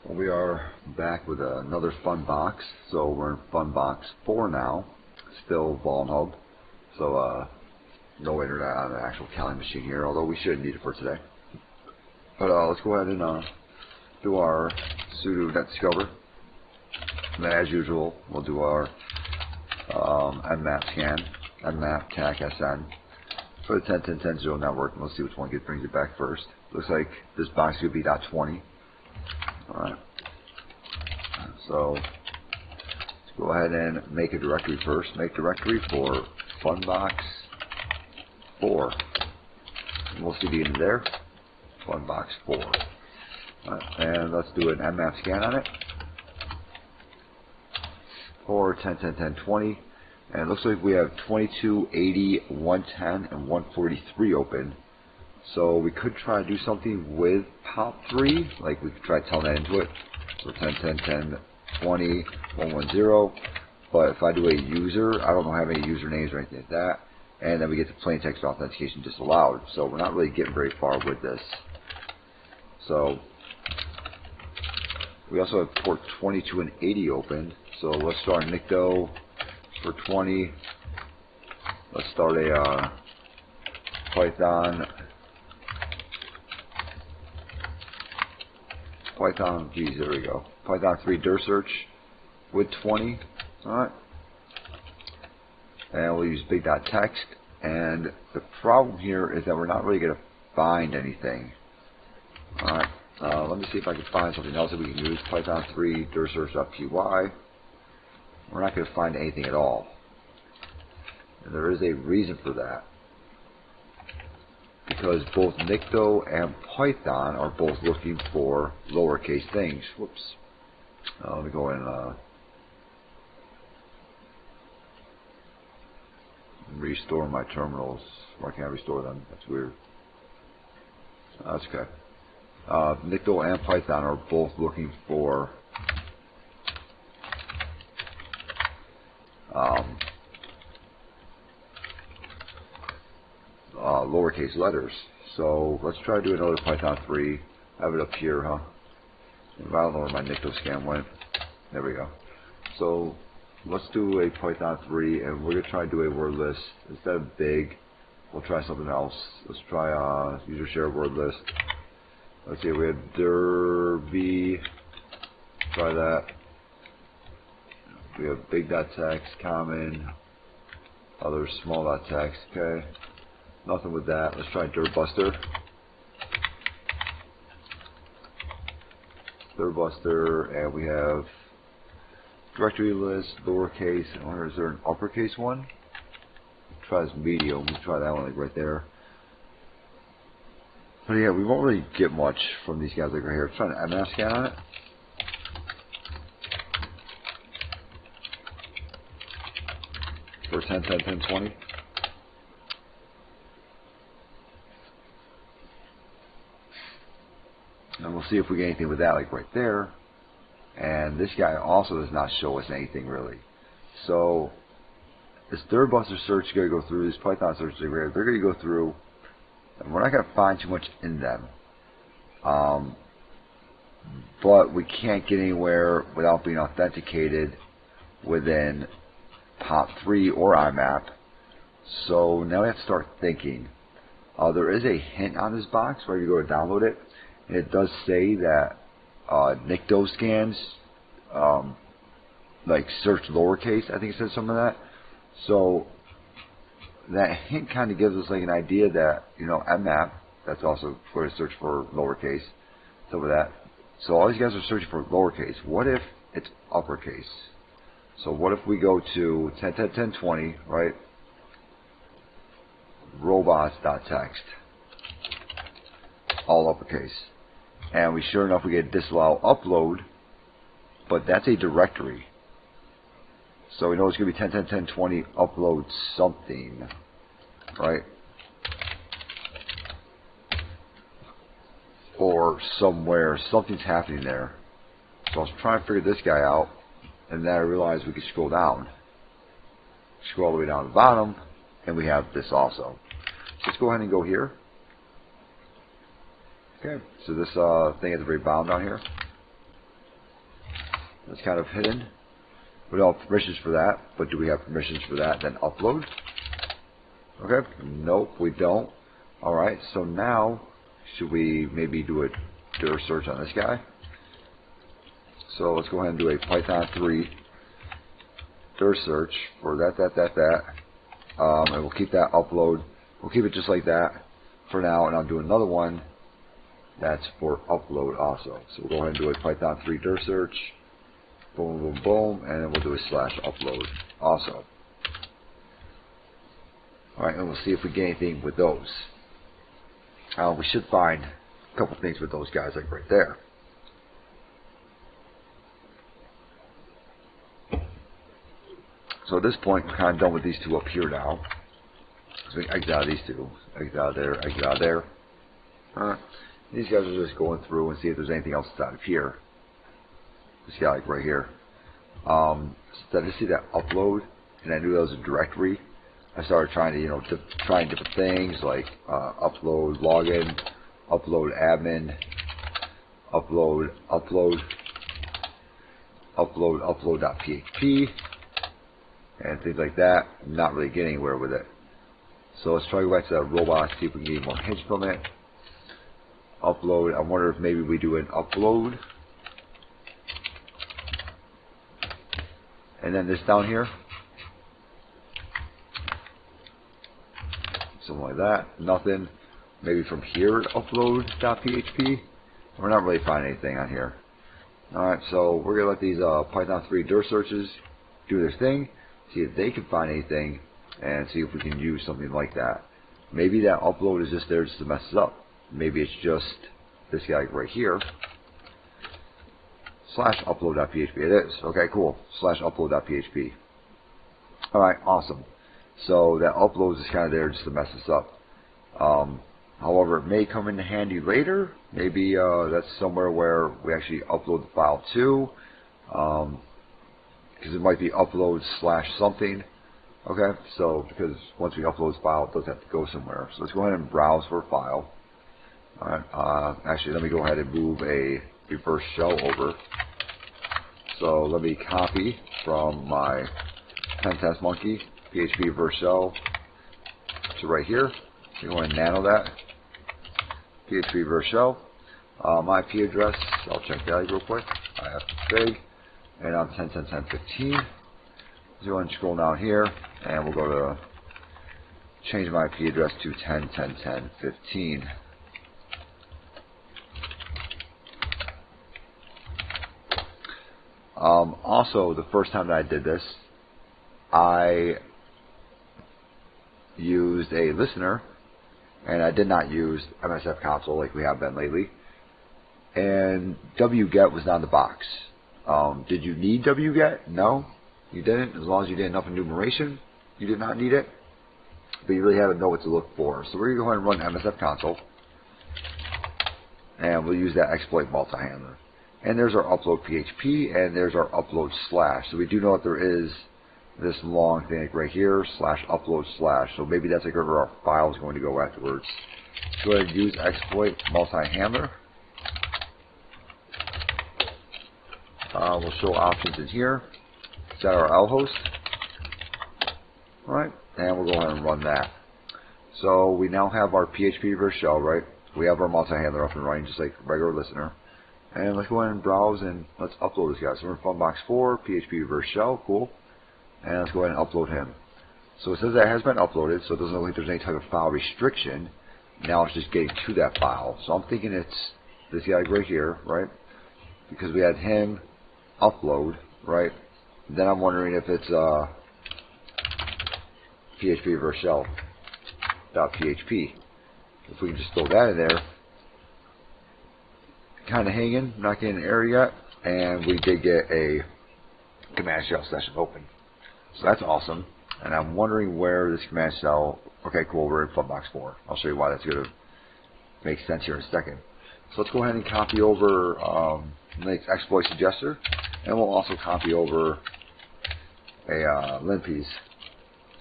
Well, we are back with another FunBox. So we're in FunBox4 now, still VulnHub. So no internet on the actual counting machine here, although we shouldn't need it for today. But let's go ahead and do our sudo net discover. And then, as usual, we'll do our nmap scan, nmap tac sn for the 10.10.10.0 network, and we'll see which one brings it back first. Looks like this box could be .20. Alright, so let's go ahead and make a directory first. Make directory for FunBox4. And we'll see the end there. FunBox4. And let's do an nmap scan on it for 10.10.10.20. And it looks like we have 22, 80, 110, and 143 open. So we could try to do something with POP3, like we could try to tell that into it. So 10.10.10.20, 110. But if I do a user, I don't have any usernames or anything like that. And then we get the plain text authentication disallowed. So we're not really getting very far with this. So we also have port 22 and 80 open. So let's start Nikto for 20. Let's start a Python, geez, there we go. Python 3 dir search with 20. Alright. And we'll use big.text. And the problem here is that we're not really going to find anything. Alright. Let me see if I can find something else that we can use. Python 3 dir search.py. We're not going to find anything at all. And there is a reason for that. Because both Nikto and Python are both looking for lowercase things. Whoops. Let me go and restore my terminals. Why can't I restore them? That's weird. That's okay. Nikto and Python are both looking for lowercase letters. So let's try to do another Python 3. I have it up here, huh? I don't know where my Nikto scan went. There we go. So let's do a Python 3, and we're going to try to do a word list. Instead of big, we'll try something else. Let's try user share word list. Let's see, we have dir-v. Try that. We have big.text, common, other small.text. Okay. Nothing with that. Let's try dirbuster. And we have directory list, lowercase. I wonder, is there an uppercase one? Try this medium. We'll try that one like right there. But yeah, we won't really get much from these guys like right here. Let's try an nmap scan on it. For 10.10.10.20. And we'll see if we get anything with that, like right there. And this guy also does not show us anything really. So this dirbuster search is going to go through, this Python search, they're going to go through, and we're not going to find too much in them. But we can't get anywhere without being authenticated within POP3 or IMAP. So now we have to start thinking. There is a hint on this box where you go to download it. And it does say that Nikto scans like search lowercase. I think it says some of that. So that hint kind of gives us like an idea that, you know, nmap, that's also for to search for lowercase. Some of that. So all these guys are searching for lowercase. What if it's uppercase? So what if we go to 10.10.10.20, right? Robots.txt, all uppercase. And we sure enough we get disallow upload, but that's a directory. So we know it's going to be 10.10.10.20 upload something, right? Or somewhere, something's happening there. So I was trying to figure this guy out, and then I realized we could scroll down. Scroll all the way down to the bottom, and we have this also. So let's go ahead and go here. Okay, so this thing at the very bottom down here. That's kind of hidden. We don't have permissions for that, but do we have permissions for that? Then upload. Okay, nope, we don't. Alright, so now, should we maybe do a dir search on this guy? So let's go ahead and do a Python 3 dir search for that. And we'll keep that upload. We'll keep it just like that for now, and I'll do another one that's for upload also. So we'll go ahead and do a Python 3 dir search. Boom, boom, boom, and then we'll do a /upload also. Alright, and we'll see if we get anything with those. We should find a couple things with those guys, like right there. So at this point, we're kind of done with these two up here now. So we can exit out of these two. Exit out of there, exit out of there. These guys are just going through and see if there's anything else inside of here. This guy, like right here. So I just see that upload, and I knew that was a directory. I started trying to, trying different things like upload login, upload admin, upload.php, and things like that. I'm not really getting anywhere with it. So let's try to go back to that robot, see if we can get more hints from it. Upload. I wonder if maybe we do an upload. And then this down here. Something like that. Nothing. Maybe from here, upload.php. We're not really finding anything on here. Alright, so we're going to let these Python 3 dir searches do their thing. See if they can find anything. And see if we can use something like that. Maybe that upload is just there just to mess it up. Maybe it's just this guy right here. /upload.php. It is. Okay, cool. /upload.php. Alright, awesome. So that upload is kind of there just to mess us up. However, it may come in handy later. Maybe that's somewhere where we actually upload the file to. Because it might be upload /something. Okay, so because once we upload this file, it does have to go somewhere. So let's go ahead and browse for a file. Alright, actually, let me go ahead and move a reverse shell over. So let me copy from my pen test monkey PHP reverse shell to right here. So go ahead and nano that PHP reverse shell. My IP address, I'll check that real quick. I have config, and I'm 10.10.10.15. So go ahead and scroll down here, and we'll go to change my IP address to 10.10.10.15. Also, the first time that I did this, I used a listener, and I did not use MSF console like we have been lately. And wget was not in the box. Did you need wget? No, you didn't. As long as you did enough enumeration, you did not need it. But you really had to know what to look for. So we're going to go ahead and run MSF console, and we'll use that exploit multi-handler. And there's our upload PHP, and there's our upload /. So we do know that there is this long thing right here, /upload/. So maybe that's like where our file is going to go afterwards. Go ahead and use exploit multi-handler. We'll show options in here. Set our L host. Alright, and we'll go ahead and run that. So we now have our PHP reverse shell, right? We have our multi-handler up and running just like regular listener. And let's go ahead and browse and let's upload this guy. So we're in FunBox4, PHP reverse shell, cool. And let's go ahead and upload him. So it says that has been uploaded, so it doesn't look like there's any type of file restriction. Now it's just getting to that file. So I'm thinking it's this guy right here, right? Because we had him upload, right? Then I'm wondering if it's PHP reverse shell .php. If we can just throw that in there. Kind of hanging, not getting an error yet, and we did get a command shell session open. So that's awesome. And I'm wondering where this command shell. Okay, cool. We're in FunBox4. I'll show you why that's going to make sense here in a second. So let's go ahead and copy over Linux exploit suggester, and we'll also copy over a linpiece.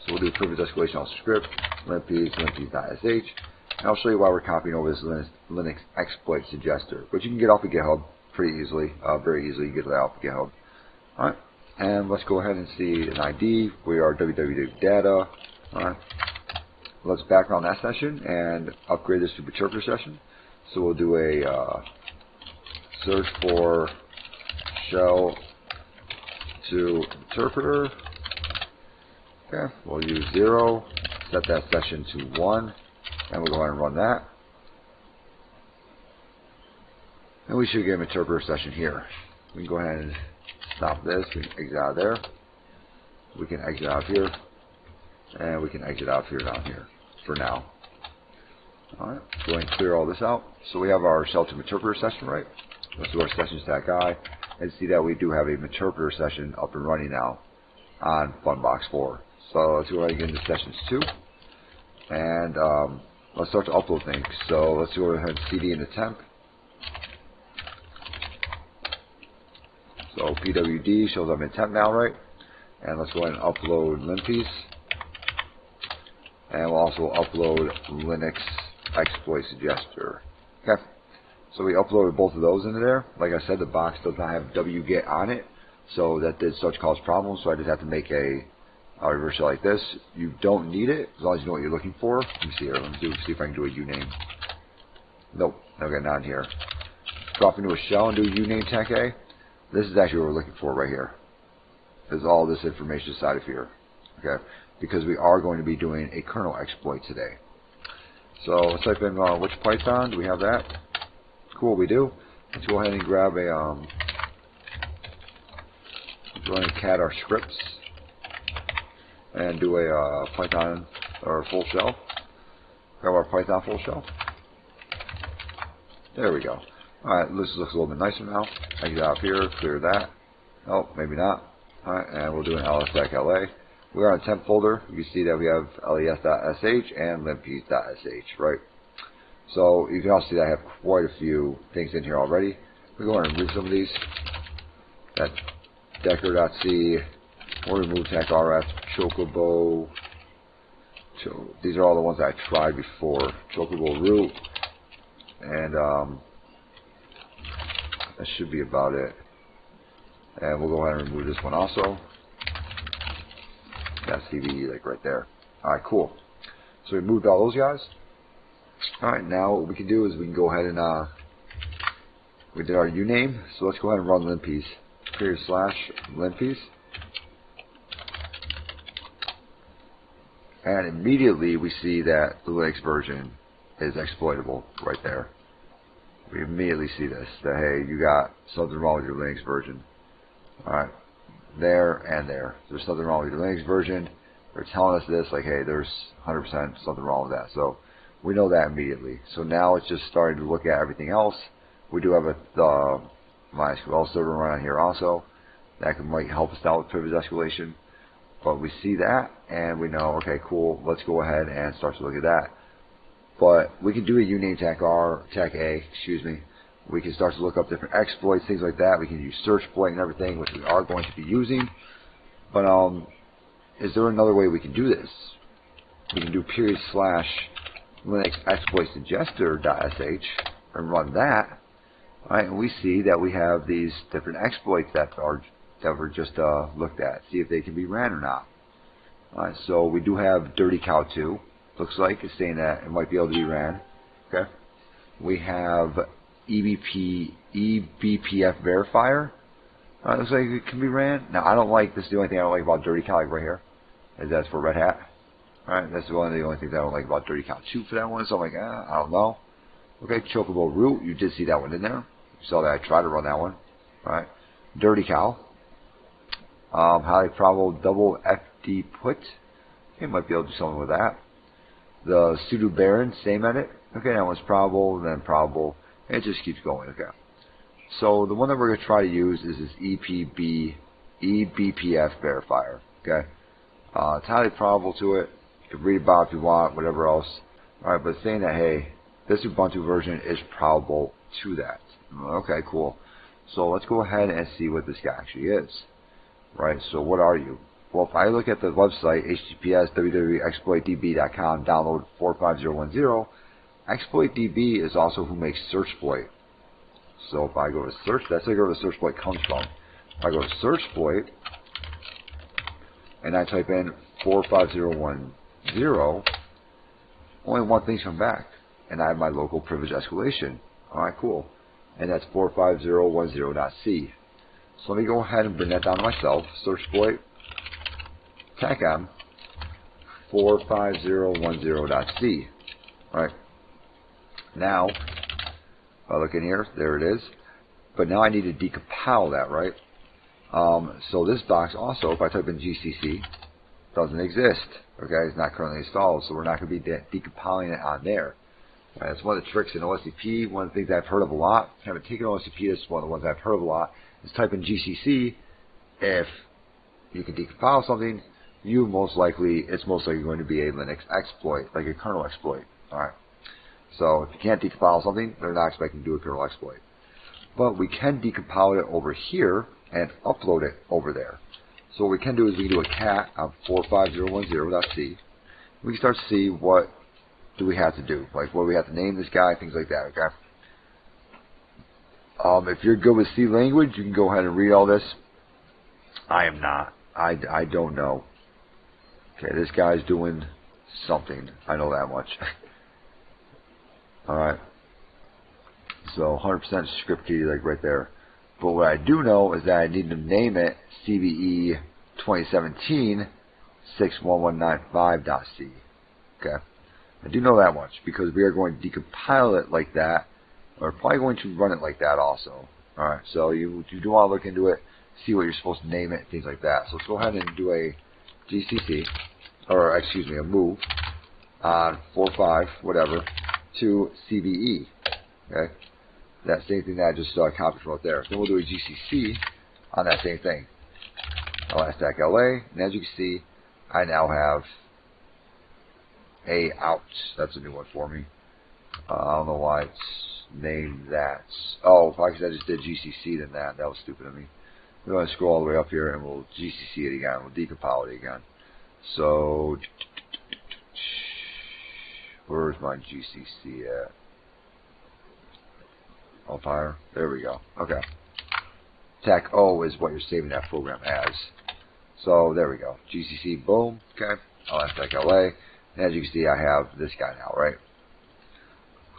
So we'll do privilege escalation also script, linpiece.sh. And I'll show you why we're copying over this Linux exploit suggester, which you can get off of GitHub pretty easily, very easily. You get that off of GitHub. Alright, and let's go ahead and see an ID. We are www.data. Alright, let's background that session and upgrade this to interpreter session. So we'll do a search for shell to interpreter. Okay, we'll use 0, set that session to 1, and we'll go ahead and run that. And we should get an interpreter session here. We can go ahead and stop this. We can exit out of there. We can exit out here. And we can exit out here down here for now. Alright, go ahead and clear all this out. So we have our shell to interpreter session, right? Let's do our sessions tag guy and see that we do have a interpreter session up and running now on FunBox4. So let's go ahead and get into sessions 2. And let's start to upload things. So let's go ahead and cd into temp. So pwd shows up in temp now, right? And let's go ahead and upload linpiece. And we'll also upload Linux exploit suggester. Okay. So we uploaded both of those into there. Like I said, the box does not have wget on it, so that did start to cause problems. So I just have to make a reverse shell like this. You don't need it as long as you know what you're looking for. Let me see here. Let me see if I can do a uname. Nope. Okay, not in here. Drop into a shell and do uname tech A. This is actually what we're looking for right here. There's all this information inside of here. Okay, because we are going to be doing a kernel exploit today. So let's type in which Python. Do we have that? Cool, we do. Let's go ahead and grab a let's go ahead and cat our scripts and do a Python or full shell. Grab our Python full shell. There we go. Alright, this looks a little bit nicer now. I get out here, clear that. Oh, maybe not. Alright, and we'll do an ls-la. We're on a temp folder. You can see that we have les.sh and limpiece.sh, right? So you can also see that I have quite a few things in here already. We're going to remove some of these. That decker.c, or remove tech-rf, chocobo. These are all the ones that I tried before. Chocobo root, and that should be about it. And we'll go ahead and remove this one also. That's CVE, like right there. Alright, cool. So we moved all those guys. Alright, now what we can do is we can go ahead and we did our uname, so let's go ahead and run linpiece. /linpiece. And immediately we see that the Linux version is exploitable right there. We immediately see this, that hey, you got something wrong with your Linux version. Alright, there and there. There's something wrong with your Linux version. They're telling us this, like hey, there's 100% something wrong with that. So we know that immediately. So now it's just starting to look at everything else. We do have a MySQL server running here also. That might help us out with privilege escalation. But we see that and we know, okay, cool, let's go ahead and start to look at that. But we can do a uname tech A, excuse me. We can start to look up different exploits, things like that. We can use searchpoint and everything, which we are going to be using. But is there another way we can do this? We can do /Linux exploit suggester.sh and run that. Alright, and we see that we have these different exploits that were just looked at. See if they can be ran or not. Alright, so we do have Dirty Cow 2. Looks like it's saying that it might be able to be ran. Okay. We have eBPF verifier. Looks like it can be ran. Now I don't like this. Is the only thing I don't like about Dirty Cow, like right here, is that's for Red Hat. Alright, that's one of the only things I don't like about Dirty Cow 2 for that one. So I'm like, I don't know. Okay, Chocobo root. You did see that one in there. You saw that I tried to run that one. Alright, Dirty Cow. Highly probable double FD put. Okay, might be able to do something with that. The sudo baron, same edit. Okay, that one's probable, then probable. And it just keeps going. Okay. So the one that we're going to try to use is this eBPF verifier. Okay. It's highly probable to it. You can read about it if you want, whatever else. Alright, but it's saying that, hey, this Ubuntu version is probable to that. Okay, cool. So let's go ahead and see what this guy actually is. Right, so what are you? Well, if I look at the website, https://www.exploitdb.com, download 45010, ExploitDB is also who makes Searchploit. So if I go to search, that's where the Searchploit comes from. if I go to search exploit and I type in 45010, only one thing's come back, and I have my local privilege escalation. Alright, cool. And that's 45010.c. So let me go ahead and bring that down to myself. Search exploit, TACM, 45010.c. Alright. Now, if I look in here, there it is. But now I need to decompile that, right? So this box also, if I type in GCC, doesn't exist. Okay, it's not currently installed, so we're not going to be decompiling it on there. Right, that's one of the tricks in OSCP. One of the things I've heard of a lot. I haven't taken OSCP. This is one of the ones I've heard of a lot. Is type in GCC. If you can decompile something, it's most likely going to be a Linux exploit, like a kernel exploit. All right. So if you can't decompile something, they're not expecting to do a kernel exploit. But we can decompile it over here and upload it over there. So what we can do is we can do a cat on 45010.c. We can start to see what do we have to do, like what do we have to name this guy, things like that. Okay. If you're good with C language, you can go ahead and read all this. I am not. I don't know. Okay, this guy's doing something. I know that much. All right. So 100% script key, like right there. But what I do know is that I need to name it CVE 2017 61195.c. Okay. I do know that much because we are going to decompile it like that. We're probably going to run it like that also. Alright, so you do want to look into it, see what you're supposed to name it, things like that. So let's go ahead and do a GCC, or excuse me, a move on 45, whatever, to CVE. Okay. That same thing that I just copied from right there. Then we'll do a GCC on that same thing. LSTAC LA, and as you can see, I now have a out. That's a new one for me. I don't know why it's named that. Oh, because I just did GCC then that. That was stupid of me. We're going to scroll all the way up here and we'll GCC it again. We'll decompile it again. So, where's my GCC at? Up higher. There we go. Okay. TAC O is what you're saving that program as. So there we go. GCC, boom. Okay. LSTAC LA. And as you can see, I have this guy now, right?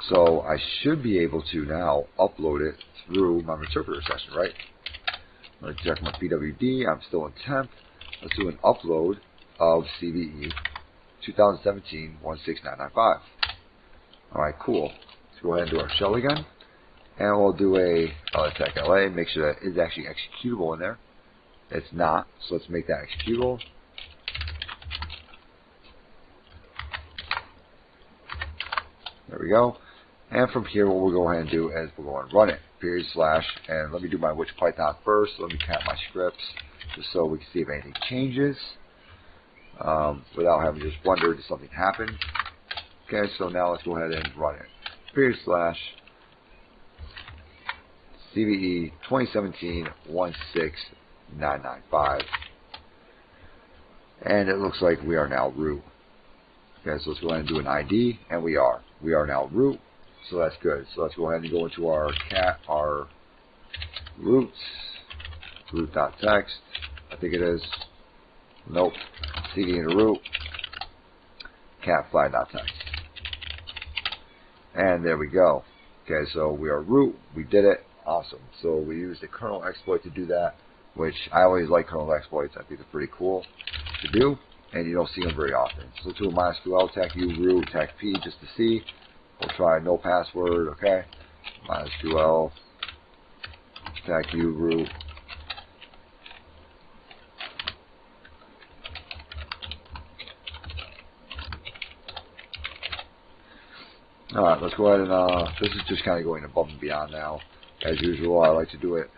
So I should be able to now upload it through my interpreter session, right? Let's check my PWD. I'm still in temp. Let's do an upload of CVE 2017 16995. Alright, cool. Let's go ahead and do our shell again. And we'll do a LSTAC LA, make sure that is actually executable in there. It's not, so let's make that executable. There we go. And from here, what we'll go ahead and do is we'll go and run it. // and let me do my which Python first. Let me count my scripts just so we can see if anything changes without having to just wonder did something happen. Okay, so now let's go ahead and run it. // CVE 2017 16995. And it looks like we are now root. Okay, so let's go ahead and do an ID, and we are. We are now root, so that's good. So let's go ahead and go into our cat, our roots, root.txt, I think it is. Nope. CD into root, cat flag.txt. And there we go. Okay, so we are root, we did it, awesome. So we used a kernel exploit to do that, which I always like kernel exploits. I think they're pretty cool to do, and you don't see them very often. So let's do a -QL, TAC U, root, TAC P, just to see. We'll try no password, okay? -QL, TAC U, root. Alright, let's go ahead and, this is just kind of going above and beyond now. As usual, I like to do it.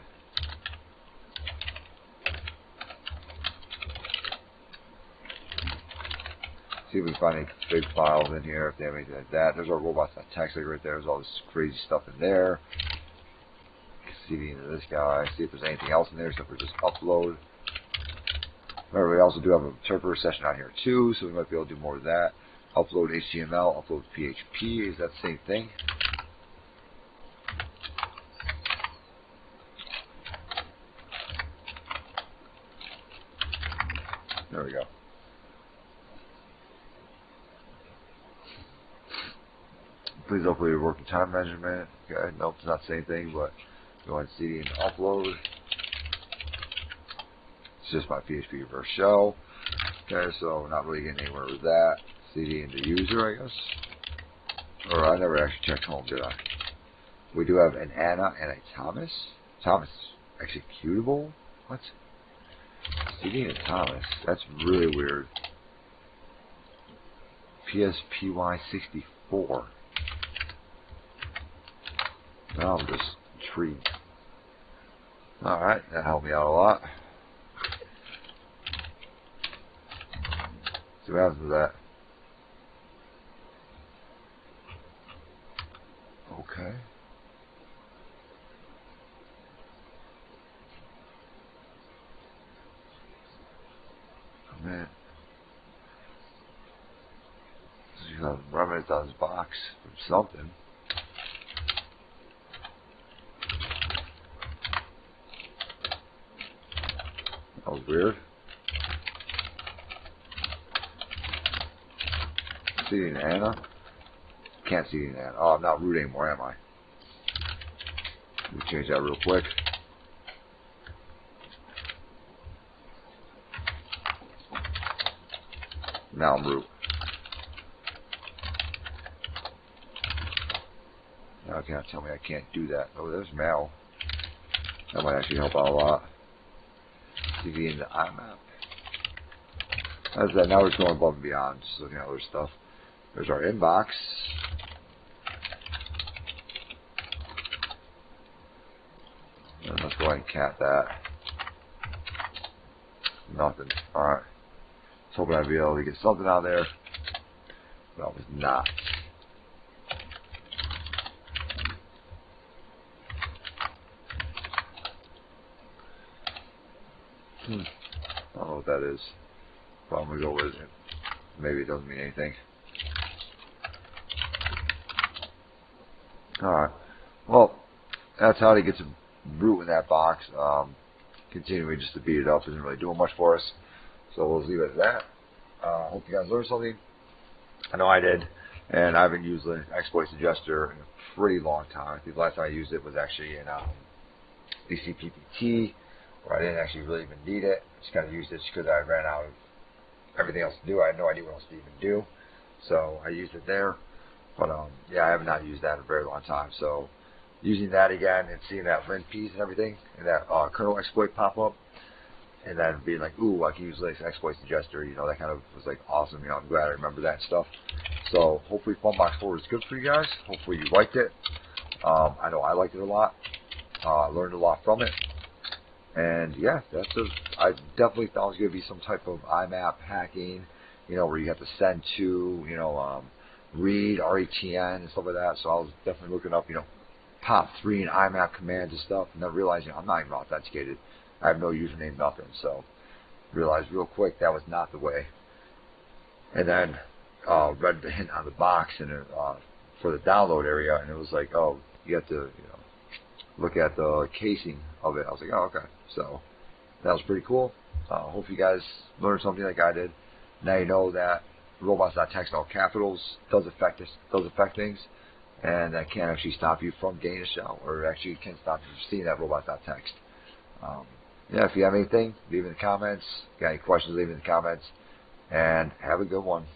See if we can find any big files in here, if they have anything like that. There's our robots.txt right there. There's all this crazy stuff in there. CD into this guy. See if there's anything else in there, except for just upload. Remember, we also do have a interpreter session out here too, so we might be able to do more of that. Upload HTML, upload PHP. Is that the same thing? There we go. Please hopefully you're working time measurement. Okay, nope, it's not saying anything, but go ahead and CD and upload. It's just my PHP reverse shell. Okay, so not really getting anywhere with that. CD into user, I guess. Or I never actually checked home, did I? We do have an Anna and a Thomas. Thomas executable? What? CD and Thomas. That's really weird. PSPY64. Now I'm just intrigued. Alright, that helped me out a lot. See what happens with that. Okay. Oh man. You got remnants on this box from something. That was weird. See an Anna? Can't see an Anna. Oh, I'm not root anymore, am I? Let me change that real quick. Now I'm root. Now can't tell me I can't do that. Oh, there's Mal. That might actually help out a lot. CV into IMAP. That's that. Now we're just going above and beyond, just looking at other stuff. There's our inbox. And let's go ahead and cat that. Nothing. Alright. I was hoping I'd be able to get something out there. But I was not. I don't know what that is. But I'm going to go with it. Maybe it doesn't mean anything. Alright. Well, that's how to get some root in that box. Continuing just to beat it up isn't really doing much for us. So we'll leave it at that. Hope you guys learned something. I know I did. And I haven't used the exploit suggester in a pretty long time. I think the last time I used it was actually in DCPPT, where I didn't actually really even need it. I just kind of used it just because I ran out of everything else to do. I had no idea what else to even do. So I used it there. But yeah, I have not used that in a very long time. So using that again and seeing that lint piece and everything, and that kernel exploit pop up, and then being like, ooh, I can use Linux exploit suggester, you know, that kind of was like awesome. You know, I'm glad I remember that stuff. So hopefully FunBox4 is good for you guys. Hopefully you liked it. I know I liked it a lot. Learned a lot from it. And yeah, I definitely thought it was going to be some type of IMAP hacking, you know, where you have to send to, you know, read, RETN, and stuff like that. So I was definitely looking up, you know, POP3 and IMAP commands and stuff, and then realizing I'm not even authenticated. I have no username, nothing. So realized real quick that was not the way. And then read the hint on the box and for the download area, and it was like, oh, you have to, you know, look at the casing of it. I was like, oh, okay. So that was pretty cool. Hope you guys learned something like I did. Now you know that robots.txt all capitals does affect things, and that can actually stop you from getting a shell, or actually can stop you from seeing that robots.txt. Yeah, if you have anything, leave in the comments. Got any questions, leave in the comments, and have a good one.